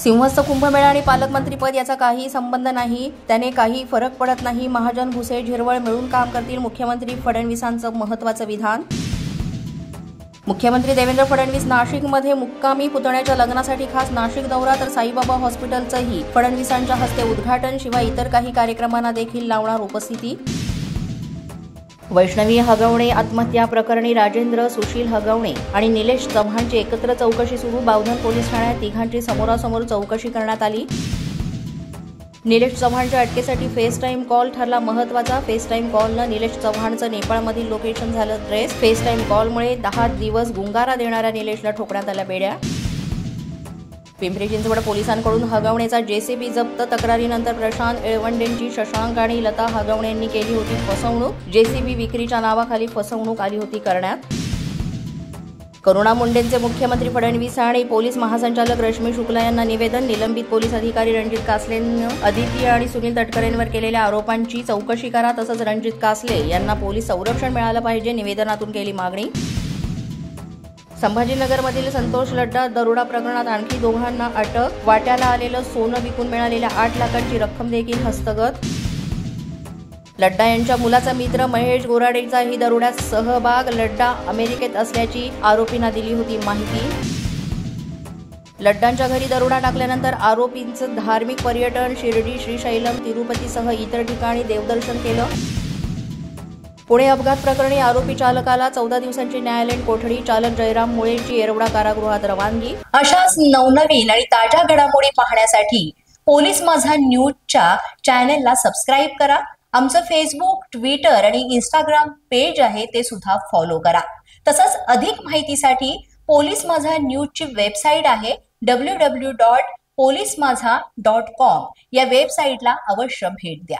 सिंहस्थ कुंभमेळा आणि पालकमंत्रीपद याचा काही संबंध नाही, त्याने काही फरक पडत नाही. महाजन भुसे झिरवळ मिळून काम करतील, मुख्यमंत्री फडणवीसांचं महत्त्वाचं विधान. मुख्यमंत्री देवेंद्र फडणवीस नाशिकमध्ये मुक्कामी, पुतण्याच्या लग्नासाठी खास नाशिक दौरा, तर साईबाबा हॉस्पिटलचंही फडणवीसांच्या हस्ते उद्घाटन. शिवाय इतर काही कार्यक्रमांना देखील लावणार उपस्थिती. वैष्णवी हगवणे आत्महत्या प्रकरणी राजेंद्र, सुशील हगवणे आणि निलेश चव्हाणची एकत्र चौकशी सुरू. बावधन पोलीस ठाण्यात तिघांची समोरासमोर चौकशी करण्यात आली. निलेश चव्हाणच्या अटकेसाठी फेस टाईम कॉल ठरला महत्त्वाचा. फेस टाईम कॉलनं निलेश चव्हाणचं नेपाळमधील लोकेशन झालं ट्रेस. फेस टाईम कॉलमुळे 10 दिवस गुंगारा देणाऱ्या निलेशला ठोकण्यात आल्या बेड्या. पिंपरी चिंचवड पोलिसांकडून हगवणेचा जेसीबी जप्त. तक्रारीनंतर प्रशांत येळवंडेंची शशांक आणि लता हगवणेंनी केली होती फसवणूक. जेसीबी विक्रीच्या नावाखाली फसवणूक आली होती करण्यात. करुणा मुंडेंचे मुख्यमंत्री फडणवीस आणि पोलीस महासंचालक रश्मी शुक्ला यांना निवेदन. निलंबित पोलीस अधिकारी रणजित कासलेंनं आदित्य आणि सुनील तटकरेंवर केलेल्या आरोपांची चौकशी करा. तसंच रणजित कासले यांना पोलीस संरक्षण मिळालं पाहिजे, निवेदनातून केली मागणी. संभाजीनगरमधील संतोष लड्डा दरोडा प्रकरणात आणखी दोघांना अटक. वाट्याला आलेलं सोनं विकून मिळालेल्या 8 लाखांची रक्कम देखील हस्तगत. लड्डा यांच्या मुलाचा मित्र महेश गोराडेचाही दरोड्यात सहभाग. लड्डा अमेरिकेत असल्याची आरोपींना दिली होती माहिती. लड्डांच्या घरी दरोडा टाकल्यानंतर आरोपींचं धार्मिक पर्यटन. शिर्डी, श्रीशैलम, तिरुपतीसह इतर ठिकाणी देवदर्शन केलं. पुणे अपघात प्रकरणी आरोपी चालकाला 14 दिवसांची न्यायालयीन कोठडी. चालक जयराम मुळेंची येरवडा कारागृहात रवानगी. अशाच नवनवीन आणि ताज्या घडामोडी पाहण्यासाठी पोलीस माझा न्यूजच्या चॅनलला सबस्क्राईब करा. आमचं फेसबुक, ट्विटर आणि इंस्टाग्राम पेज आहे, ते सुद्धा फॉलो करा. तसंच अधिक माहितीसाठी पोलीस माझा न्यूजची वेबसाईट आहे www.polismazha.com. या वेबसाईटला अवश्य भेट द्या.